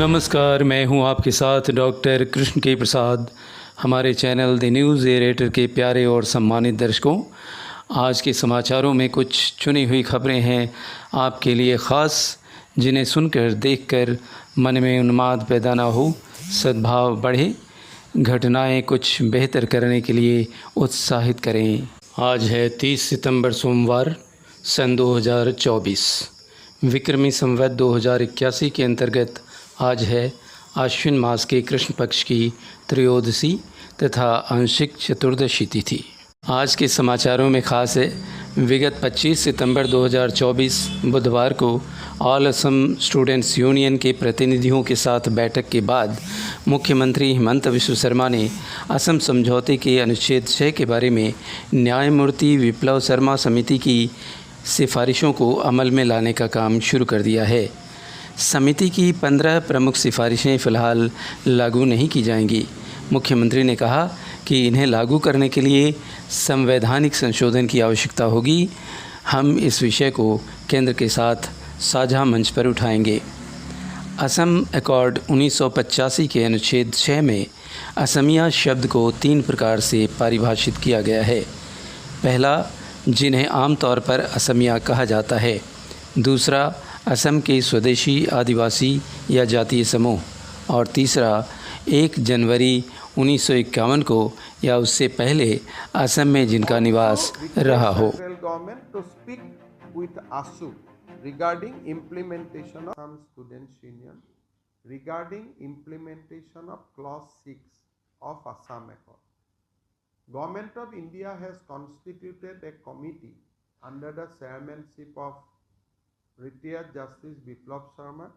नमस्कार, मैं हूं आपके साथ डॉक्टर कृष्ण के प्रसाद। हमारे चैनल द न्यूज़ एरेटर के प्यारे और सम्मानित दर्शकों, आज के समाचारों में कुछ चुनी हुई खबरें हैं आपके लिए ख़ास, जिन्हें सुनकर देखकर मन में उन्माद पैदा ना हो, सद्भाव बढ़े, घटनाएं कुछ बेहतर करने के लिए उत्साहित करें। आज है 30 सितंबर सोमवार सन 2024, विक्रमी संवत 2081 के अंतर्गत आज है आश्विन मास के कृष्ण पक्ष की त्रयोदशी तथा आंशिक चतुर्दशी तिथि। आज के समाचारों में खास है, विगत 25 सितंबर 2024 बुधवार को ऑल असम स्टूडेंट्स यूनियन के प्रतिनिधियों के साथ बैठक के बाद मुख्यमंत्री हिमंत बिस्वा शर्मा ने असम समझौते के अनुच्छेद 6 के बारे में न्यायमूर्ति विप्लव शर्मा समिति की सिफारिशों को अमल में लाने का काम शुरू कर दिया है। समिति की 15 प्रमुख सिफारिशें फ़िलहाल लागू नहीं की जाएंगी। मुख्यमंत्री ने कहा कि इन्हें लागू करने के लिए संवैधानिक संशोधन की आवश्यकता होगी। हम इस विषय को केंद्र के साथ साझा मंच पर उठाएंगे। असम अकॉर्ड 1985 के अनुच्छेद 6 में असमिया शब्द को 3 प्रकार से परिभाषित किया गया है। पहला, जिन्हें आमतौर पर असमिया कहा जाता है। दूसरा, असम के स्वदेशी आदिवासी या जातीय समूह। और तीसरा, 1 जनवरी 1951 को या उससे पहले असम में जिनका निवास रहा हो। Regarding implementation of Assam Students Union, regarding implementation of Clause 6 of Assam Accord, Government of India has constituted a committee under the chairmanship of retired Justice Biplab Sharma.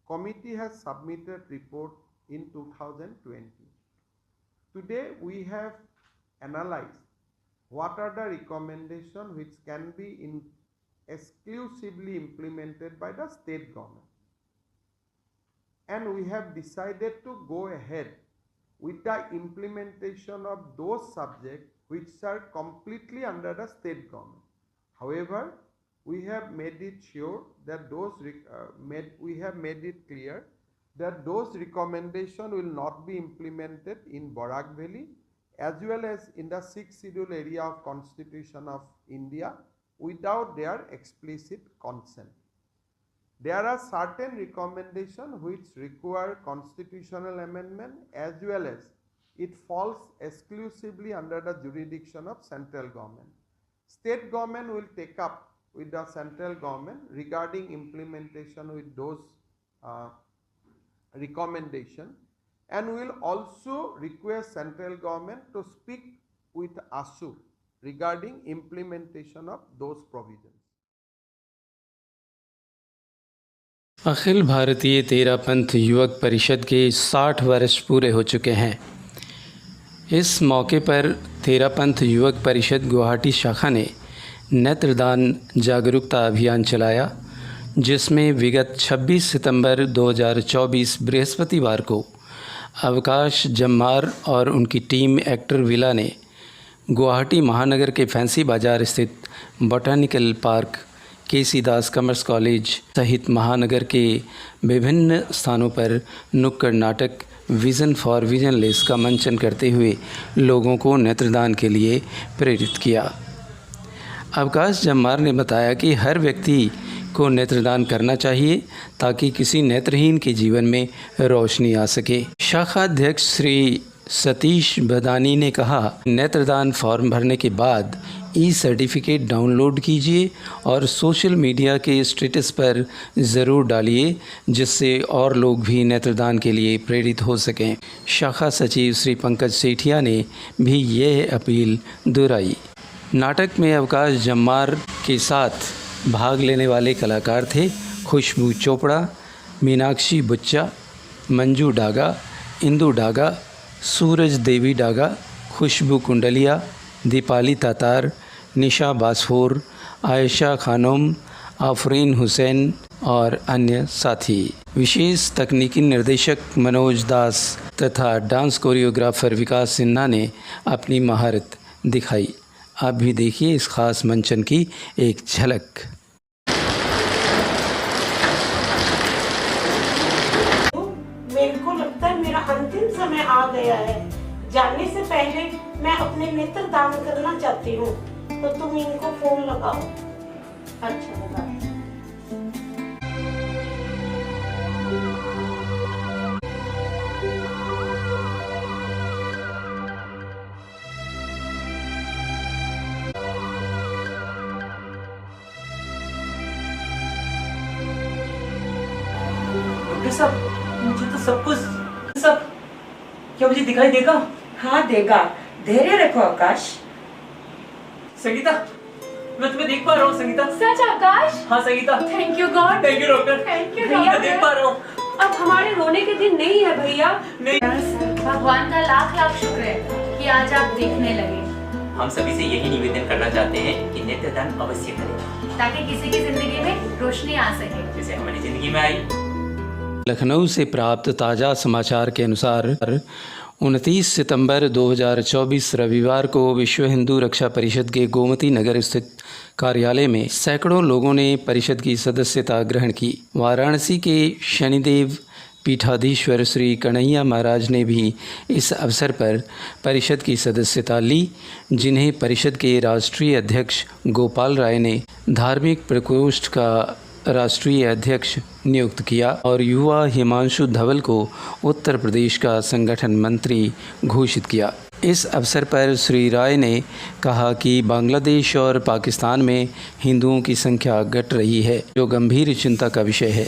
Committee has submitted report in 2020. Today we have analyzed what are the recommendations which can be exclusively implemented by the state government, and we have decided to go ahead with the implementation of those subjects which are completely under the state government. However, we have made it sure that we have made it clear that those recommendations will not be implemented in Barak Valley as well as in the 6th schedule area of Constitution of India without their explicit consent. There are certain recommendations which require constitutional amendment as well as it falls exclusively under the jurisdiction of central government. State government will take up with the central government regarding implementation with those recommendations, and will also request central government to speak with ASU regarding implementation of those provisions. Akhil Bharatiya Terapanth युवक परिषद के 60 वर्ष पूरे हो चुके हैं। इस मौके पर तेरापंथ युवक परिषद गुवाहाटी शाखा ने नेत्रदान जागरूकता अभियान चलाया, जिसमें विगत 26 सितंबर 2024 बृहस्पतिवार को अवकाश जम्मार और उनकी टीम एक्टर विला ने गुवाहाटी महानगर के फैंसी बाज़ार स्थित बॉटनिकल पार्क, केसी दास कॉमर्स कॉलेज सहित महानगर के विभिन्न स्थानों पर नुक्कड़ नाटक विज़न फॉर विजनलेस का मंचन करते हुए लोगों को नेत्रदान के लिए प्रेरित किया। अवकाश जम्मार ने बताया कि हर व्यक्ति को नेत्रदान करना चाहिए ताकि किसी नेत्रहीन के जीवन में रोशनी आ सके। शाखा अध्यक्ष श्री सतीश बदानी ने कहा, नेत्रदान फॉर्म भरने के बाद सर्टिफिकेट डाउनलोड कीजिए और सोशल मीडिया के स्टेटस पर ज़रूर डालिए, जिससे और लोग भी नेत्रदान के लिए प्रेरित हो सकें। शाखा सचिव श्री पंकज सेठिया ने भी यह अपील दोहराई। नाटक में अवकाश जम्मार के साथ भाग लेने वाले कलाकार थे खुशबू चोपड़ा, मीनाक्षी बुच्चा, मंजू डागा, इंदू डागा, सूरज देवी डागा, खुशबू कुंडलिया, दीपाली तातार, निशा बासफोर, आयशा खानोम, आफरीन हुसैन और अन्य साथी। विशेष तकनीकी निर्देशक मनोज दास तथा डांस कोरियोग्राफर विकास सिन्हा ने अपनी महारत दिखाई। आप भी देखिए इस खास मंचन की एक झलक। मेरा अंतिम समय आ गया है। जाने से पहले मैं अपने नेत्र दान करना चाहती हूँ, तो तुम इनको फोन लगाओ। अच्छा लगा। डॉक्टर साहब, मुझे तो सब कुछ सब क्या मुझे दिखाई देगा? हाँ देगा, धैर्य रखो आकाश। संगीता, मैं तुम्हें देख पा रहा हूँ। संगीता, सच आकाश? हाँ Sangeeta, thank you God. Thank you doctor, thank you मैं देख पा रहा हूँ। अब हमारे रोने के दिन नहीं है भैया। नहीं, भगवान का लाख लाख शुक्र है कि आज आप देखने लगे। हम सभी से यही निवेदन करना चाहते हैं कि नेत्रदान अवश्य करें, ताकि किसी की जिंदगी में रोशनी आ सके, जैसे हमारी जिंदगी में आई। लखनऊ से प्राप्त ताज़ा समाचार के अनुसार 29 सितंबर 2024 रविवार को विश्व हिंदू रक्षा परिषद के गोमती नगर स्थित कार्यालय में सैकड़ों लोगों ने परिषद की सदस्यता ग्रहण की। वाराणसी के शनिदेव पीठाधीश्वर श्री कन्हैया महाराज ने भी इस अवसर पर परिषद की सदस्यता ली, जिन्हें परिषद के राष्ट्रीय अध्यक्ष गोपाल राय ने धार्मिक प्रकोष्ठ का राष्ट्रीय अध्यक्ष नियुक्त किया और युवा हिमांशु धवल को उत्तर प्रदेश का संगठन मंत्री घोषित किया। इस अवसर पर श्री राय ने कहा कि बांग्लादेश और पाकिस्तान में हिंदुओं की संख्या घट रही है, जो गंभीर चिंता का विषय है।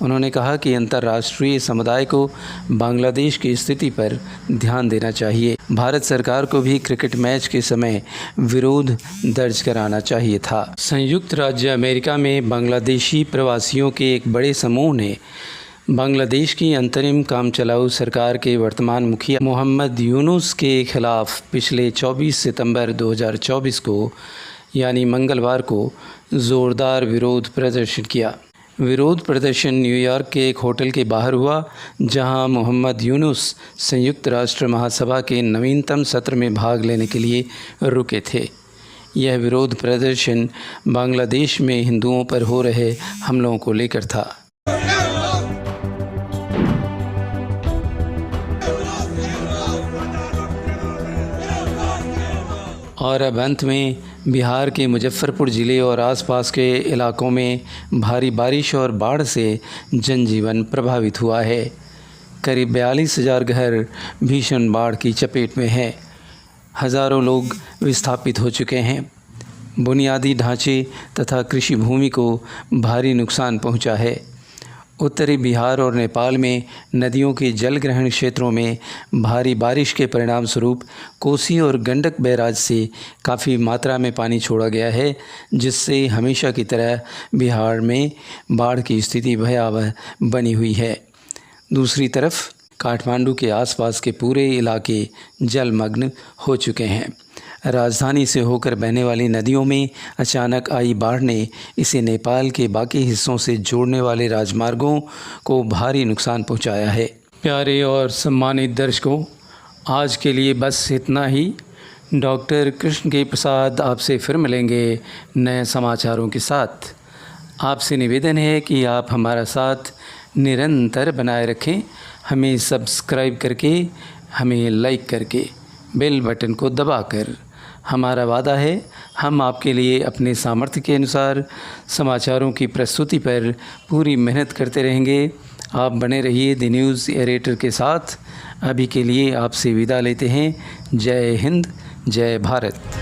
उन्होंने कहा कि अंतर्राष्ट्रीय समुदाय को बांग्लादेश की स्थिति पर ध्यान देना चाहिए। भारत सरकार को भी क्रिकेट मैच के समय विरोध दर्ज कराना चाहिए था। संयुक्त राज्य अमेरिका में बांग्लादेशी प्रवासियों के एक बड़े समूह ने बांग्लादेश की अंतरिम कामचलाऊ सरकार के वर्तमान मुखिया मोहम्मद यूनुस के खिलाफ पिछले 24 सितंबर 2024 को यानी मंगलवार को ज़ोरदार विरोध प्रदर्शन किया। विरोध प्रदर्शन न्यूयॉर्क के एक होटल के बाहर हुआ, जहां मोहम्मद यूनुस संयुक्त राष्ट्र महासभा के नवीनतम सत्र में भाग लेने के लिए रुके थे। यह विरोध प्रदर्शन बांग्लादेश में हिंदुओं पर हो रहे हमलों को लेकर था। और अब अंत में बिहार के मुजफ्फरपुर ज़िले और आसपास के इलाकों में भारी बारिश और बाढ़ से जनजीवन प्रभावित हुआ है। करीब 42,000 घर भीषण बाढ़ की चपेट में हैं। हज़ारों लोग विस्थापित हो चुके हैं। बुनियादी ढांचे तथा कृषि भूमि को भारी नुकसान पहुंचा है। उत्तरी बिहार और नेपाल में नदियों के जल ग्रहण क्षेत्रों में भारी बारिश के परिणाम स्वरूप कोसी और गंडक बैराज से काफ़ी मात्रा में पानी छोड़ा गया है, जिससे हमेशा की तरह बिहार में बाढ़ की स्थिति भयावह बनी हुई है। दूसरी तरफ काठमांडू के आसपास के पूरे इलाके जलमग्न हो चुके हैं। राजधानी से होकर बहने वाली नदियों में अचानक आई बाढ़ ने इसे नेपाल के बाकी हिस्सों से जोड़ने वाले राजमार्गों को भारी नुकसान पहुंचाया है। प्यारे और सम्मानित दर्शकों, आज के लिए बस इतना ही। डॉक्टर कृष्ण के प्रसाद आपसे फिर मिलेंगे नए समाचारों के साथ। आपसे निवेदन है कि आप हमारा साथ निरंतर बनाए रखें, हमें सब्सक्राइब करके, हमें लाइक करके, बेल बटन को दबाकर। हमारा वादा है हम आपके लिए अपने सामर्थ्य के अनुसार समाचारों की प्रस्तुति पर पूरी मेहनत करते रहेंगे। आप बने रहिए द न्यूज़ एरेटर के साथ। अभी के लिए आपसे विदा लेते हैं। जय हिंद, जय भारत।